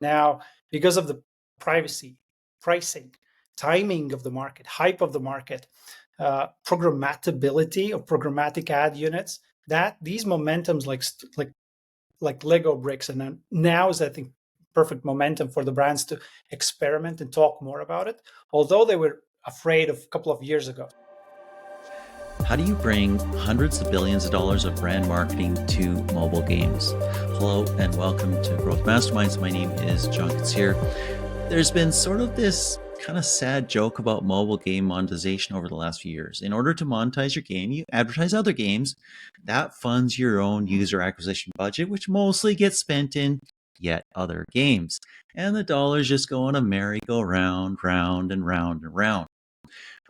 Now, because of the privacy, pricing, timing of the market, hype of the market, programmatability of programmatic ad units, that these momentums like Lego bricks, and then now is, I think, perfect momentum for the brands to experiment and talk more about it, although they were afraid of a couple of years ago. How do you bring hundreds of billions of dollars of brand marketing to mobile games? Hello and welcome to Growth Masterminds. My name is John Katsir. There's been sort of this kind of sad joke about mobile game monetization over the last few years. In order to monetize your game, you advertise other games. That funds your own user acquisition budget, which mostly gets spent in yet other games. And the dollars just go on a merry-go-round, round and round and round.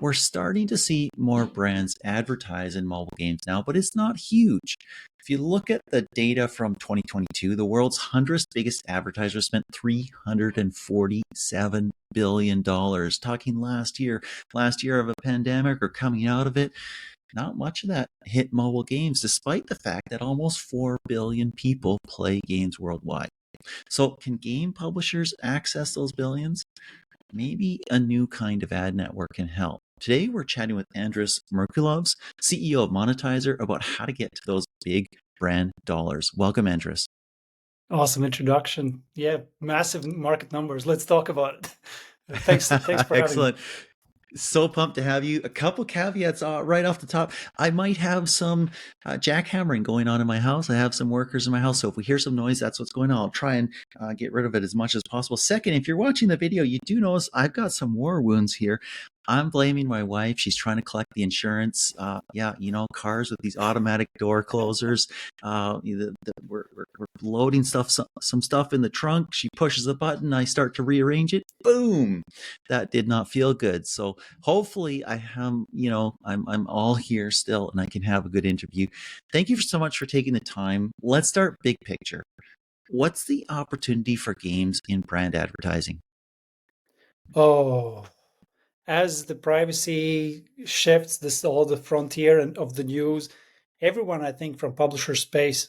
We're starting to see more brands advertise in mobile games now, but it's not huge. If you look at the data from 2022, the world's 100th biggest advertiser spent $347 billion. Talking last year of a pandemic or coming out of it, not much of that hit mobile games, despite the fact that almost 4 billion people play games worldwide. So can game publishers access those billions? Maybe a new kind of ad network can help. Today, we're chatting with Andris Merkulovs, CEO of Monetizr, about how to get to those big brand dollars. Welcome, Andris. Awesome introduction. Yeah, massive market numbers. Let's talk about it. Thanks for having me. Excellent. So pumped to have you. A couple caveats right off the top. I might have some jackhammering going on in my house. I have some workers in my house. So if we hear some noise, that's what's going on. I'll try and get rid of it as much as possible. Second, if you're watching the video, you do notice I've got some war wounds here. I'm blaming my wife. She's trying to collect the insurance. Cars with these automatic door closers. We're loading some stuff in the trunk. She pushes a button. I start to rearrange it. Boom! That did not feel good. So hopefully I'm all here still and I can have a good interview. Thank you so much for taking the time. Let's start big picture. What's the opportunity for games in brand advertising? Oh, as the privacy shifts, all the frontier and of the news, everyone, I think, in the publisher space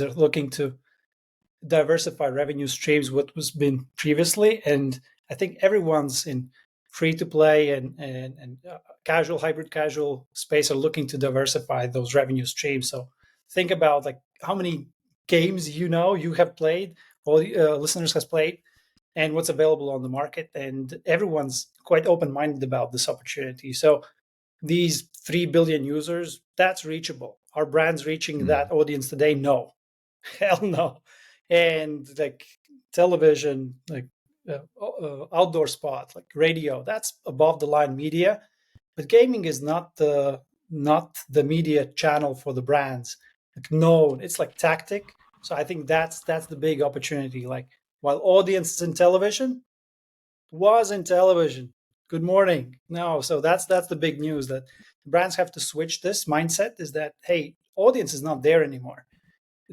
are looking to diversify revenue streams what was been previously, and I think everyone's in free to play and casual, hybrid casual space are looking to diversify those revenue streams. So think about like how many games you have played, all listeners has played, and what's available on the market, and everyone's quite open-minded about this opportunity. So these 3 billion users, that's reachable. Are brands reaching that audience today? No. Hell no. And like television, like outdoor spot, like radio, that's above the line media. But gaming is not the media channel for the brands. Like, no, it's like tactic. So I think that's the big opportunity. Like while audience is in television, was in television. Good morning. No, so that's the big news, that brands have to switch this mindset, is that, hey, audience is not there anymore.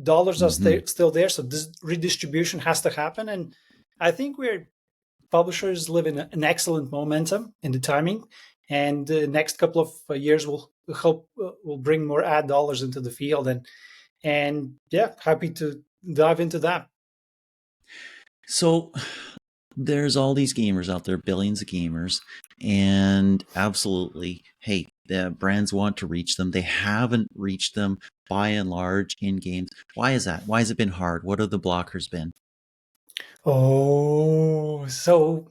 Dollars are still there, so this redistribution has to happen. And I think publishers live in an excellent momentum in the timing, and the next couple of years will bring more ad dollars into the field. And yeah, happy to dive into that. So there's all these gamers out there, billions of gamers, and absolutely, hey, the brands want to reach them. They haven't reached them by and large in games. Why is that? Why has it been hard? What have the blockers been? Oh, so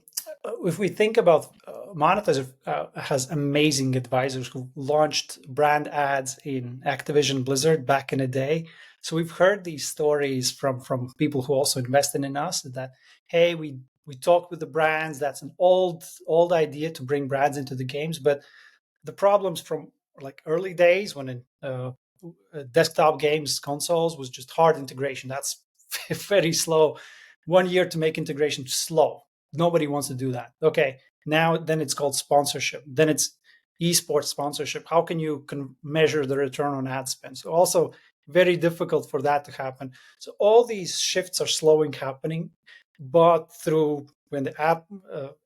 if we think about Monetizr has amazing advisors who launched brand ads in Activision Blizzard back in the day. So we've heard these stories from people who also invested in us, that, hey, we talked with the brands. That's an old idea to bring brands into the games. But the problems from like early days when desktop games consoles was just hard integration. That's very slow. 1 year to make integration slow. Nobody wants to do that. Okay, now then it's called sponsorship. Then it's esports sponsorship. How can you measure the return on ad spend? So also very difficult for that to happen. So all these shifts are slowing happening, but through when the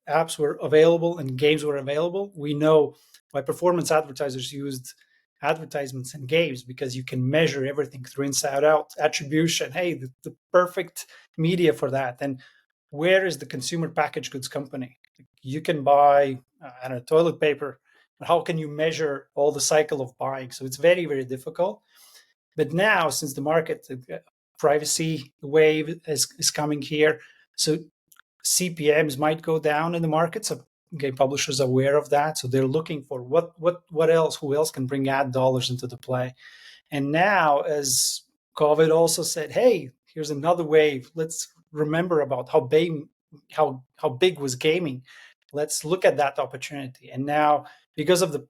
apps were available and games were available, we know why performance advertisers used advertisements and games because you can measure everything through inside out attribution. Hey, the perfect media for that. And where is the consumer packaged goods company? You can buy, I don't know, toilet paper, but how can you measure all the cycle of buying? So it's very, very difficult. But now, since the market privacy wave is coming here, so CPMs might go down in the market. So game publishers are aware of that. So they're looking for what else, who else can bring ad dollars into the play. And now, as COVID also said, hey, here's another wave. Let's remember about how big was gaming. Let's look at that opportunity. And now, because of the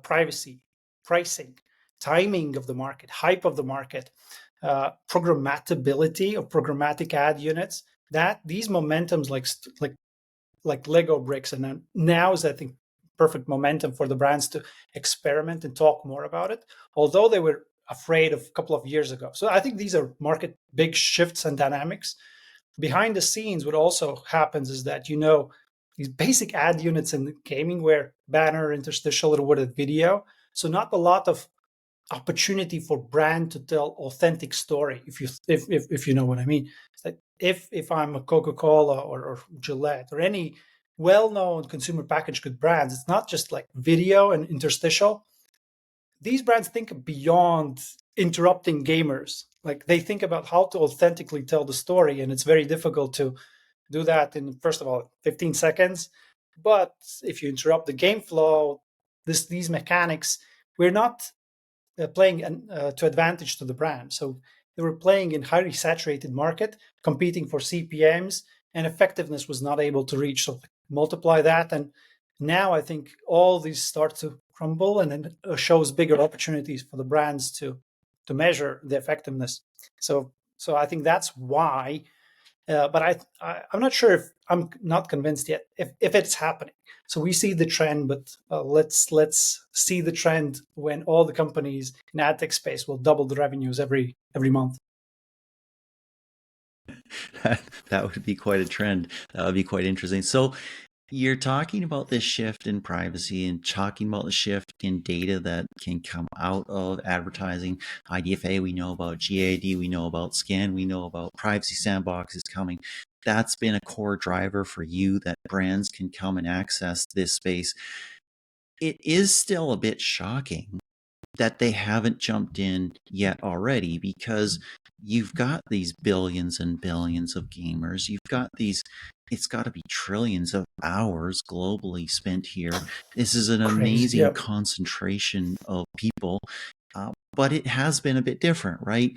privacy, pricing, timing of the market, hype of the market, programmatability of programmatic ad units, that these momentums like Lego bricks, and then now is, I think, perfect momentum for the brands to experiment and talk more about it, although they were afraid of a couple of years ago. So I think these are market big shifts and dynamics. Behind the scenes, what also happens is that, these basic ad units in gaming where banner, interstitial, rewarded video. So not a lot of opportunity for brand to tell authentic story, if you know what I mean. It's like if I'm a Coca-Cola or Gillette or any well-known consumer packaged good brands, it's not just like video and interstitial. These brands think beyond interrupting gamers. Like they think about how to authentically tell the story, and it's very difficult to do that in, first of all, 15 seconds. But if you interrupt the game flow, these mechanics, we're not playing to advantage to the brand. So they were playing in highly saturated market, competing for CPMs, and effectiveness was not able to reach. So multiply that, and now I think all these start to crumble, and then it shows bigger opportunities for the brands to measure the effectiveness. So I think that's why. But I'm not sure if I'm not convinced yet if it's happening. So we see the trend, but let's see the trend when all the companies in ad tech space will double the revenues every month. That would be quite a trend. That would be quite interesting. So you're talking about this shift in privacy and talking about the shift in data that can come out of advertising. IDFA, we know about GAD, we know about SCAN, we know about Privacy Sandbox is coming. That's been a core driver for you that brands can come and access this space. It is still a bit shocking that they haven't jumped in yet already, because you've got these billions and billions of gamers. You've got these, it's got to be trillions of hours globally spent here. This is an Crazy, amazing yeah. concentration of people. But it has been a bit different, right?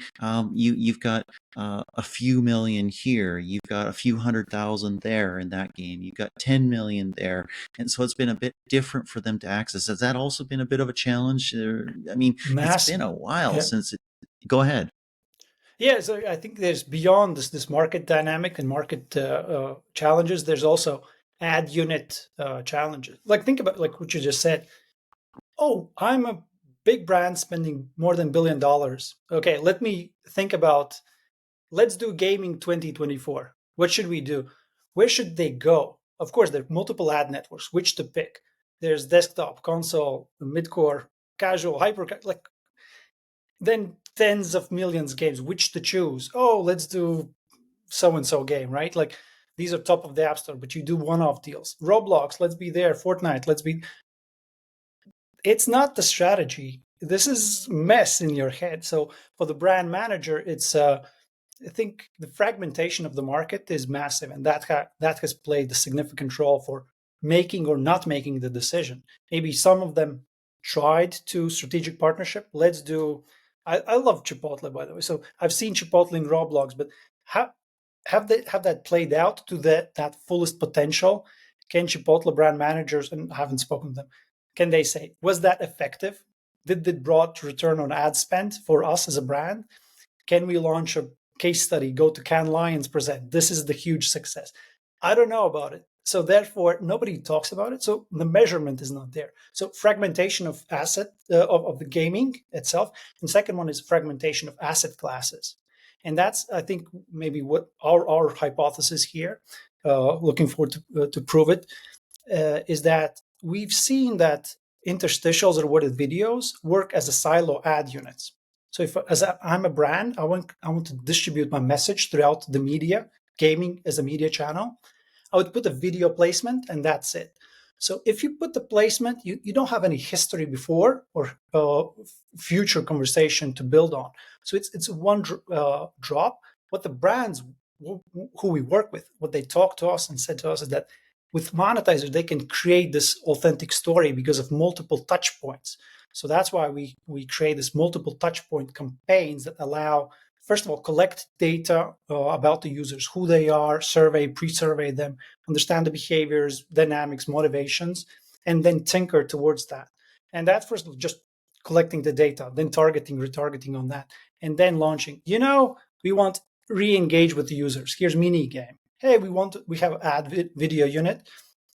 You've got a few million here, you've got a few 100,000 there in that game, you've got 10 million there, and so it's been a bit different for them to access. Has that also been a bit of a challenge? I mean, it's been Massive. a while Yeah. since it. Go ahead. Yeah, so I think there's beyond this market dynamic and market challenges. There's also ad unit challenges. Like think about like what you just said. Oh, I'm a big brand spending more than $1 billion. Okay, let me think about. Let's do gaming 2024. What should we do? Where should they go? Of course, there are multiple ad networks. Which to pick? There's desktop, console, mid-core, casual, hyper. Like then tens of millions games. Which to choose? Oh, let's do so and so game, right? Like these are top of the app store, but you do one-off deals. Roblox, let's be there. Fortnite, let's be. It's not the strategy. This is mess in your head. So for the brand manager, it's I think the fragmentation of the market is massive, and that has played a significant role for making or not making the decision. Maybe some of them tried to strategic partnership. Let's do. I love Chipotle, by the way. So I've seen Chipotle in Roblox, but how have that played out to that fullest potential? Can Chipotle brand managers, and I haven't spoken to them, can they say was that effective? Did it brought return on ad spend for us as a brand? Can we launch a case study, go to Cannes Lions, present this is the huge success? I don't know about it, so therefore nobody talks about it, so the measurement is not there. So fragmentation of asset of the gaming itself, and second one is fragmentation of asset classes. And that's, I think, maybe what our hypothesis here, looking forward to prove it, is that we've seen that interstitials or worded videos work as a silo ad units. So if I'm a brand, I want to distribute my message throughout the media, gaming as a media channel. I would put a video placement and that's it. So if you put the placement, you don't have any history before or future conversation to build on. So it's one drop. What the brands who we work with, what they talk to us and said to us is that with Monetizer, they can create this authentic story because of multiple touch points. So that's why we create this multiple touch point campaigns that allow, first of all, collect data about the users, who they are, survey, pre-survey them, understand the behaviors, dynamics, motivations, and then tinker towards that. And that's first of all, just collecting the data, then targeting, retargeting on that, and then launching. We want re-engage with the users. Here's mini game. Hey, we have ad video unit.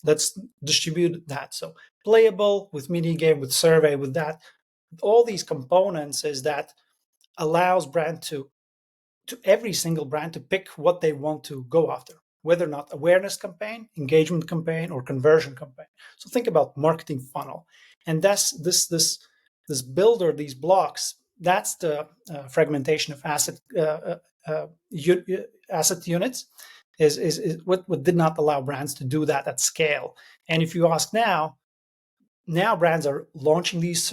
Let's distribute that. So playable with mini game, with survey, with that. All these components is that allows brand to every single brand to pick what they want to go after, whether or not awareness campaign, engagement campaign, or conversion campaign. So think about marketing funnel, and that's this builder, these blocks. That's the fragmentation of asset units. Is what did not allow brands to do that at scale. And if you ask now brands are launching these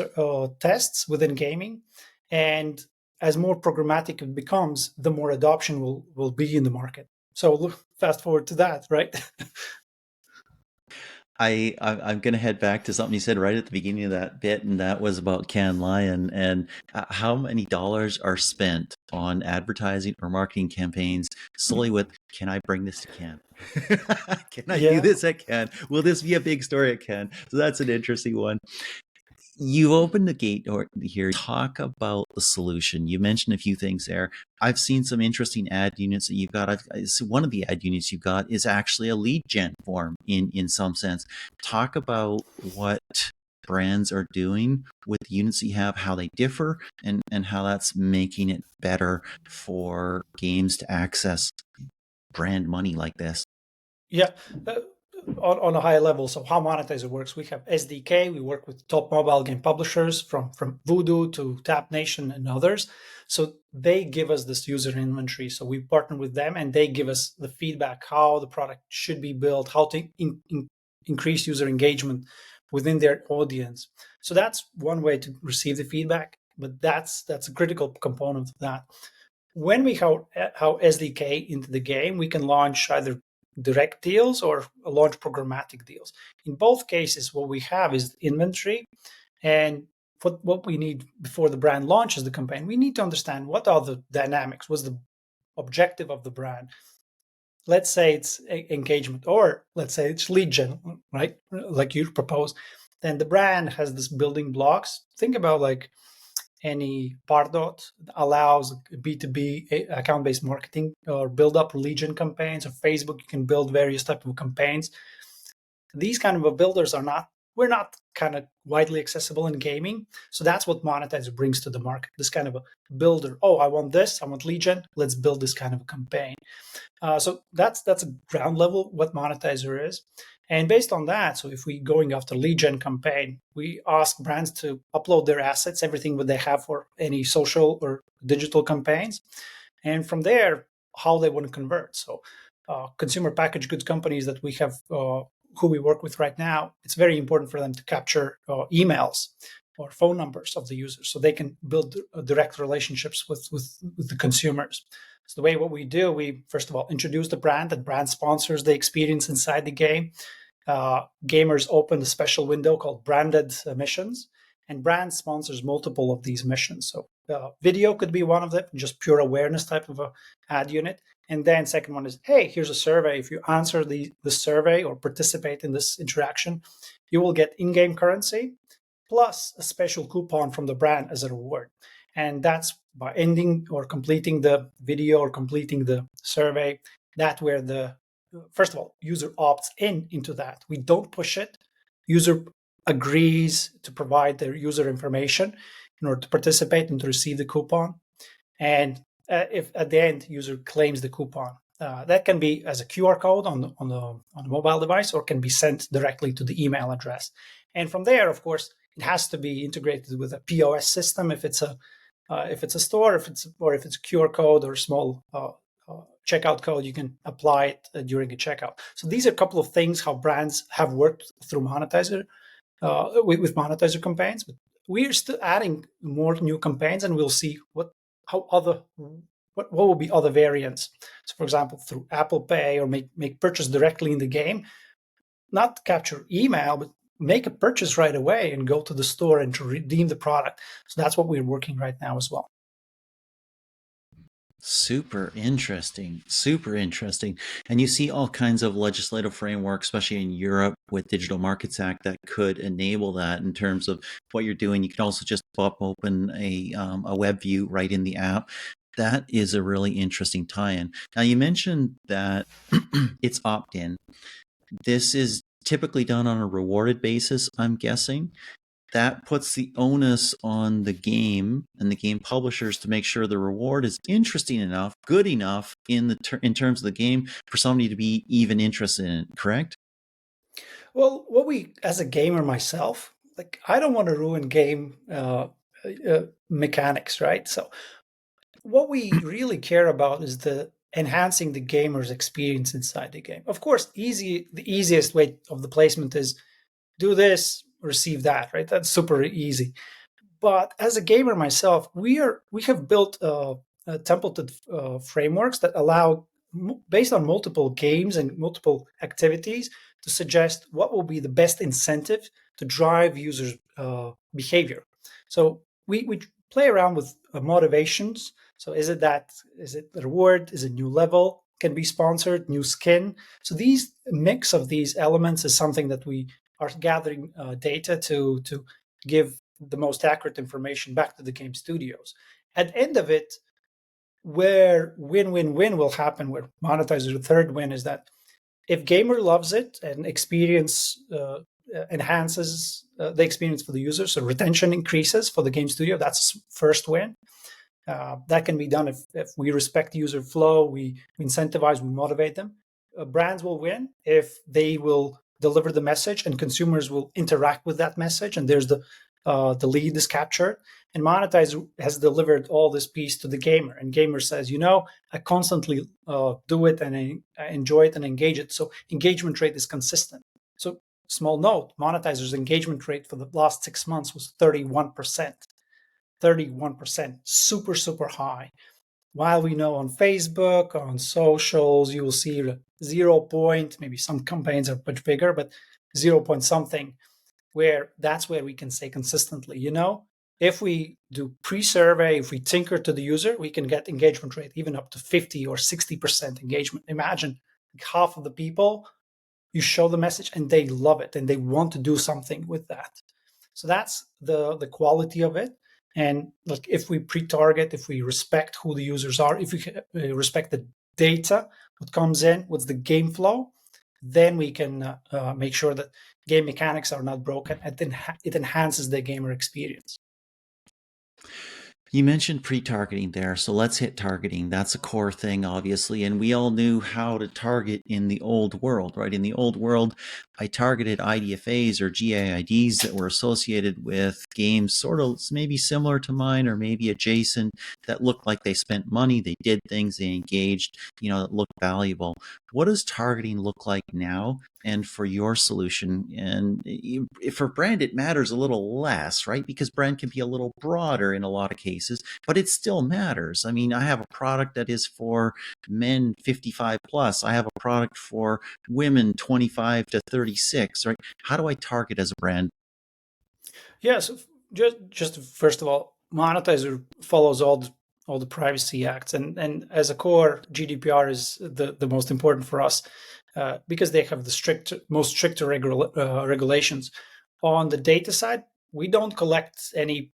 tests within gaming, and as more programmatic it becomes, the more adoption will be in the market. So look, fast forward to that, right? I'm going to head back to something you said right at the beginning of that bit, and that was about Cannes Lion and how many dollars are spent on advertising or marketing campaigns solely with, can I bring this to Cannes? Can I do Yeah. this at Cannes? Will this be a big story at Cannes? So that's an interesting one. You opened the gate here. Talk about the solution. You mentioned a few things there. I've seen some interesting ad units that you've got. One of the ad units you've got is actually a lead gen form in some sense. Talk about what brands are doing with the units that you have, how they differ, and how that's making it better for games to access brand money like this. Yeah. On a higher level, so how Monetizer works, we have SDK. We work with top mobile game publishers from Voodoo to Tap Nation and others. So they give us this user inventory. So we partner with them, and they give us the feedback how the product should be built, how to increase user engagement within their audience. So that's one way to receive the feedback, but that's a critical component of that. When we how SDK into the game, we can launch either direct deals or launch programmatic deals. In both cases, what we have is inventory, and what we need before the brand launches the campaign, we need to understand what are the dynamics, what's the objective of the brand. Let's say it's engagement, or let's say it's lead gen, right? Like you propose. Then the brand has this building blocks. Think about like any Pardot allows B2B account-based marketing or build up lead gen campaigns. Or Facebook, you can build various type of campaigns. These kind of builders we're not kind of widely accessible in gaming. So that's what Monetizer brings to the market. This kind of a builder. Oh, I want this. I want lead gen. Let's build this kind of a campaign. So that's a ground level what Monetizer is. And based on that, so if we going after lead gen campaign, we ask brands to upload their assets, everything that they have for any social or digital campaigns. And from there, how they want to convert. So consumer packaged goods companies that we have, who we work with right now, it's very important for them to capture emails or phone numbers of the users so they can build direct relationships with the consumers. So the way what we do, we first of all introduce the brand. That brand sponsors the experience inside the game. Gamers open a special window called branded missions, and brand sponsors multiple of these missions. So video could be one of them, just pure awareness type of a ad unit. And then second one is, hey, here's a survey. If you answer the survey or participate in this interaction, you will get in-game currency plus a special coupon from the brand as a reward. And that's by ending or completing the video or completing the survey. That where the first of all, user opts into that. We don't push it. User agrees to provide their user information in order to participate and to receive the coupon. And if at the end user claims the coupon, that can be as a QR code on the mobile device, or can be sent directly to the email address. And from there, of course, it has to be integrated with a POS system if it's a store, if it's a QR code or a small checkout code, you can apply it during a checkout. So these are a couple of things how brands have worked through Monetizer with Monetizer campaigns. But we're still adding more new campaigns, and we'll see what will be other variants. So, for example, through Apple Pay or make purchase directly in the game, not capture email, but make a purchase right away and go to the store and to redeem the product. So that's what we're working right now as well. Super interesting. Super interesting. And you see all kinds of legislative framework, especially in Europe with Digital Markets Act, that could enable that in terms of what you're doing. You can also just pop open a web view right in the app. That is a really interesting tie-in. Now, you mentioned that it's opt-in. This is typically done on a rewarded basis, I'm guessing. That puts the onus on the game and the game publishers to make sure the reward is interesting enough, good enough in terms of the game for somebody to be even interested in it, correct? Well, as a gamer myself, like I don't want to ruin game mechanics, right? So what we really care about is the enhancing the gamer's experience inside the game. Of course, the easiest way of the placement is do this, receive that, right? That's super easy. But as a gamer myself, we have built templated frameworks that allow, based on multiple games and multiple activities, to suggest what will be the best incentive to drive users' behavior. So we play around with motivations. So is it the reward? Is it new level? Can be sponsored, new skin. So these mix of these elements is something that we are gathering data to give the most accurate information back to the game studios. At the end of it, where win-win-win will happen, where monetizer the third win is that if gamer loves it and experience enhances the experience for the user, so retention increases for the game studio, that's first win. That can be done if we respect user flow, we incentivize, we motivate them. Brands will win if they will deliver the message and consumers will interact with that message, and there's the lead is captured. And Monetize has delivered all this piece to the gamer, and gamer says, I constantly do it and I enjoy it and engage it. So engagement rate is consistent. So small note, Monetizer's engagement rate for the last 6 months was 31%. 31%, super, super high. While we know on Facebook, on socials, you will see 0 point, maybe some campaigns are much bigger, but 0 point something, where that's where we can say consistently, if we do pre-survey, if we tinker to the user, we can get engagement rate even up to 50 or 60% engagement. Imagine half of the people, you show the message and they love it and they want to do something with that. So that's the quality of it. And like if we pre-target, if we respect who the users are, if we respect the data, what comes in, what's the game flow, then we can make sure that game mechanics are not broken and it enhances the gamer experience. You mentioned pre-targeting there, so let's hit targeting. That's a core thing, obviously, and we all knew how to target in the old world, right? In the old world, I targeted IDFAs or GAIDs that were associated with games sort of maybe similar to mine or maybe adjacent that looked like they spent money, they did things, they engaged, that looked valuable. What does targeting look like now? And for your solution, and for brand, it matters a little less, right? Because brand can be a little broader in a lot of cases, but it still matters. I mean, I have a product that is for men 55 plus. I have a product for women 25 to 36, right? How do I target as a brand? Yes, just first of all, Monetizer follows all the privacy acts, and as a core, GDPR is the most important for us because they have the most stricter regulations. On the data side, we don't collect any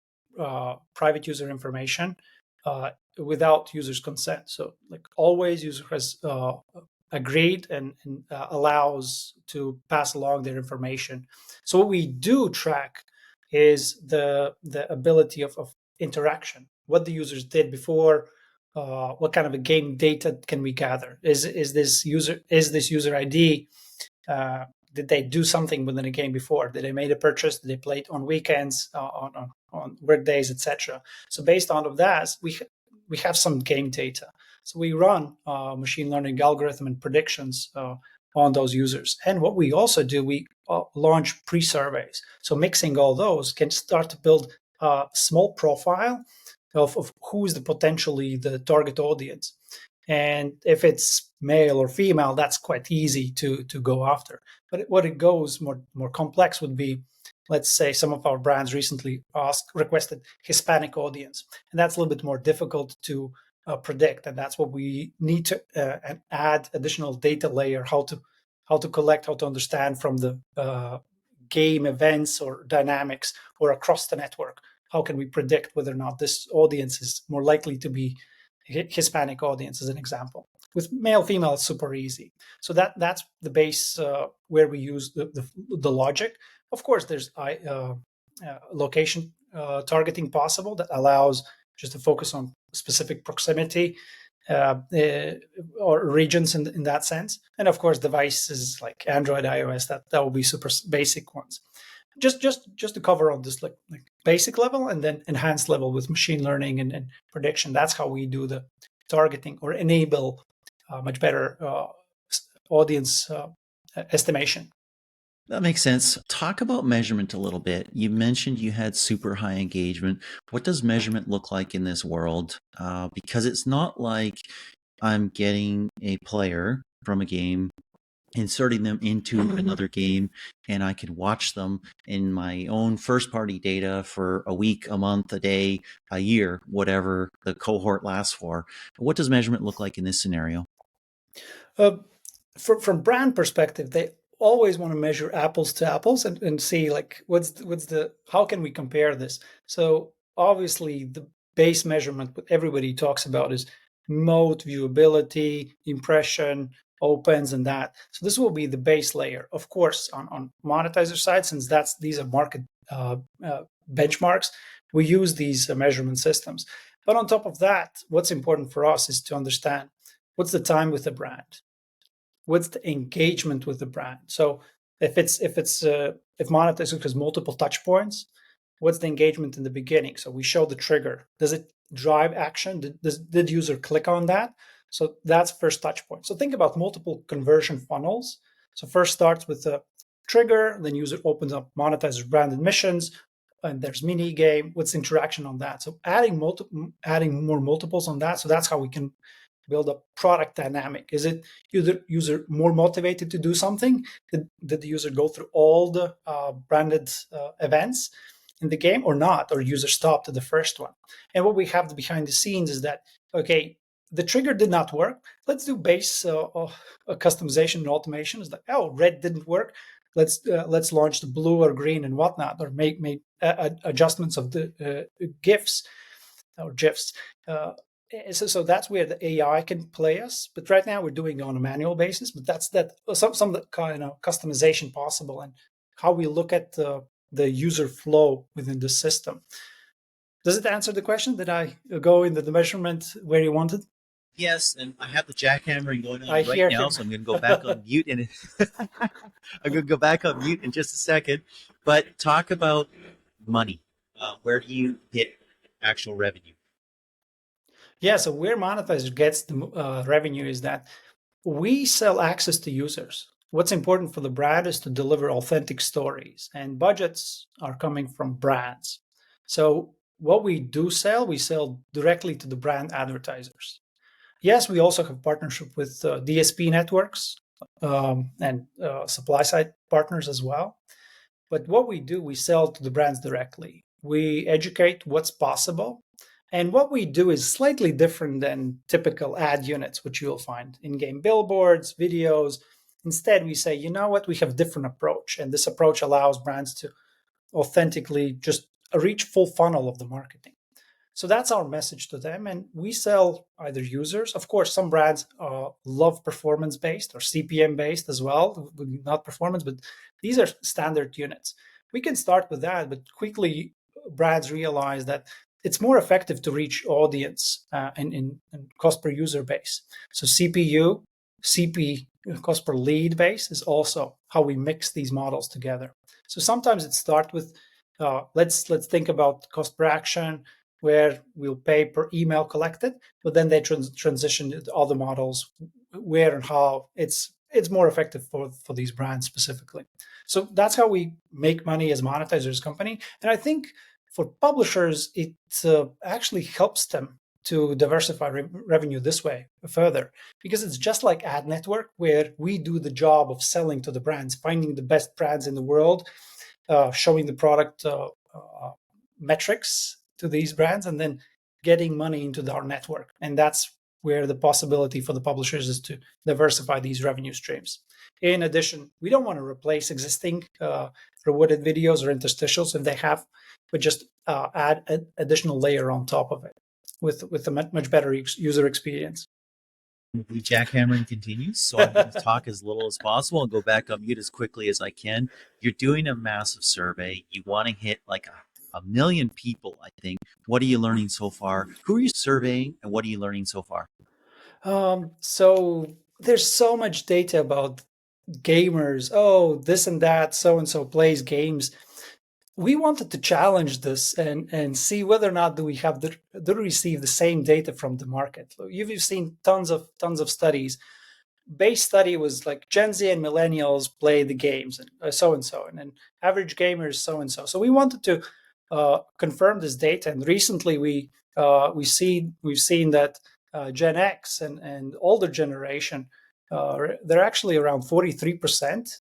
private user information without users' consent. So, like always, user has agreed and allows to pass along their information. So, what we do track is the ability of interaction, what the users did before, what kind of a game data can we gather? Is this user ID did they do something within a game before? Did they made a purchase? Did they play it on weekends, on work days, etc.? So based on of that, we have some game data. So we run machine learning algorithm and predictions on those users. And what we also do, we launch pre-surveys. So mixing all those can start to build a small profile of who's potentially the target audience. And if it's male or female, that's quite easy to go after. But what it goes more complex would be, let's say some of our brands recently requested Hispanic audience, and that's a little bit more difficult to predict, and that's what we need to add additional data layer, how to collect, how to understand from the game events or dynamics or across the network. How can we predict whether or not this audience is more likely to be Hispanic audience, as an example? With male, female, it's super easy. So that's the base where we use the logic. Of course, there's location targeting possible that allows just to focus on specific proximity or regions in that sense. And of course, devices like Android, iOS, that will be super basic ones. Just to cover on this like basic level and then enhanced level with machine learning and prediction. That's how we do the targeting or enable much better audience estimation. That makes sense. Talk about measurement a little bit. You mentioned you had super high engagement. What does measurement look like in this world? Because it's not like I'm getting a player from a game, inserting them into another game, and I can watch them in my own first party data for a week, a month, a day, a year, whatever the cohort lasts for. What does measurement look like in this scenario? Uh, from brand perspective, they always want to measure apples to apples and see like what's the how can we compare this. So obviously the base measurement what everybody talks about is mode, viewability, impression, opens, and that. So this will be the base layer. Of course, on monetizer side, since these are market benchmarks, we use these measurement systems. But on top of that, what's important for us is to understand what's the time with the brand, what's the engagement with the brand. So if monetization has multiple touch points, what's the engagement in the beginning? So we show the trigger. Does it drive action? Did user click on that? So that's first touch point. So think about multiple conversion funnels. So first starts with a trigger, then user opens up monetizers brand admissions, and there's mini game. What's the interaction on that? So adding more multiples on that. So that's how we can build a product dynamic. Is it user more motivated to do something? Did the user go through all the branded events in the game or not? Or user stopped at the first one? And what we have behind the scenes is that, okay, the trigger did not work. Let's do base customization and automation. It's like, oh, red didn't work. Let's launch the blue or green and whatnot, or make adjustments of the GIFs or GIFs. So that's where the AI can play us. But right now we're doing it on a manual basis. But that's some of the kind of customization possible and how we look at the user flow within the system. Does it answer the question? Did I go into the measurement where you wanted? Yes, and I have the jackhammering going on I right hear now, him. so I'm going to go back on mute and I'm going to go back on mute in just a second. But talk about money. Where do you hit actual revenue? Yeah, so where Monetizer gets the revenue is that we sell access to users. What's important for the brand is to deliver authentic stories, and budgets are coming from brands. So what we sell directly to the brand advertisers. Yes, we also have partnership with DSP networks and supply side partners as well. But what we do, we sell to the brands directly. We educate what's possible. And what we do is slightly different than typical ad units, which you'll find in game billboards, videos. Instead, we say, you know what, we have a different approach. And this approach allows brands to authentically just reach full funnel of the marketing. So that's our message to them. And we sell either users. Of course, some brands love performance based or CPM based as well, not performance, but these are standard units. We can start with that, but quickly brands realize that it's more effective to reach audience in cost per user base. So CPU, CP, cost per lead base is also how we mix these models together. So sometimes it starts with let's think about cost per action, where we'll pay per email collected, but then they transition to other models where and how it's more effective for these brands specifically. So that's how we make money as monetizers company. And I think for publishers, it actually helps them to diversify revenue this way further, because it's just like ad network, where we do the job of selling to the brands, finding the best brands in the world, showing the product metrics to these brands, and then getting money into our network. And that's where the possibility for the publishers is to diversify these revenue streams. In addition, we don't want to replace existing rewarded videos or interstitials if they have, but just add an additional layer on top of it with a much better user experience. The jackhammering continues, so I'm going to talk as little as possible and go back on mute as quickly as I can. You're doing a massive survey. You want to hit like a million people, I think. What are you learning so far? Who are you surveying, and what are you learning so far? So there's so much data about gamers. Oh, this and that, so and so plays games. We wanted to challenge this and see whether or not do we receive the same data from the market. You've seen tons of studies. Base study was like Gen Z and millennials play the games, and so and so, and then average gamers so and so. So we wanted to confirm this data, and recently we've seen that Gen X and older generation, they're actually around 43%.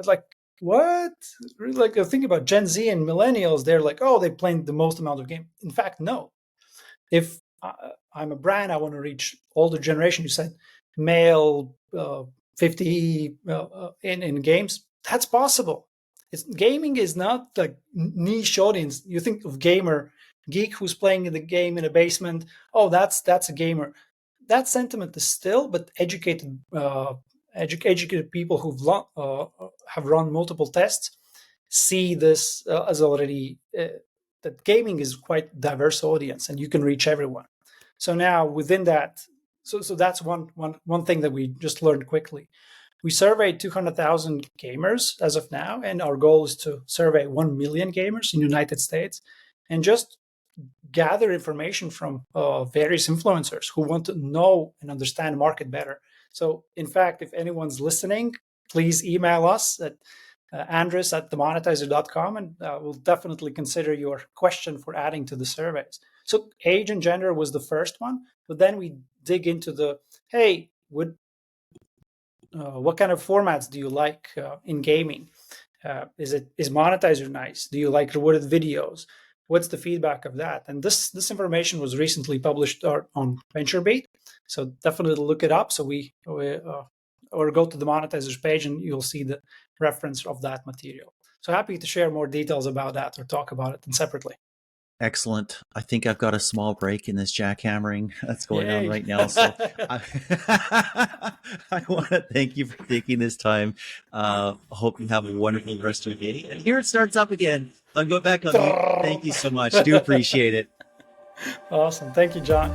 Like, what? Like, think about Gen Z and millennials. They're like, oh, they play the most amount of game. In fact, no. If I'm a brand, I want to reach older generation. You said male, 50 in games. That's possible. Gaming is not like niche audience. You think of gamer, geek who's playing the game in a basement. Oh, that's a gamer. That sentiment is still, but educated people have run multiple tests see this as already that gaming is quite diverse audience and you can reach everyone. So now within that, so that's one thing that we just learned quickly. We surveyed 200,000 gamers as of now, and our goal is to survey 1 million gamers in the United States and just gather information from various influencers who want to know and understand the market better. So, in fact, if anyone's listening, please email us at Andris at themonetizer.com, and we'll definitely consider your question for adding to the surveys. So, age and gender was the first one, but then we dig into the hey, what kind of formats do you like in gaming? Is monetizer nice? Do you like rewarded videos? What's the feedback of that? And this information was recently published on VentureBeat, so definitely look it up. So or go to the monetizer's page and you'll see the reference of that material. So happy to share more details about that or talk about it separately. Excellent. I think I've got a small break in this jackhammering that's going on Yay! right now. So I, I want to thank you for taking this time. Hope you have a wonderful rest of your day. And here it starts up again. I'll go back on mute. Thank you so much. Do appreciate it. Awesome. Thank you, John.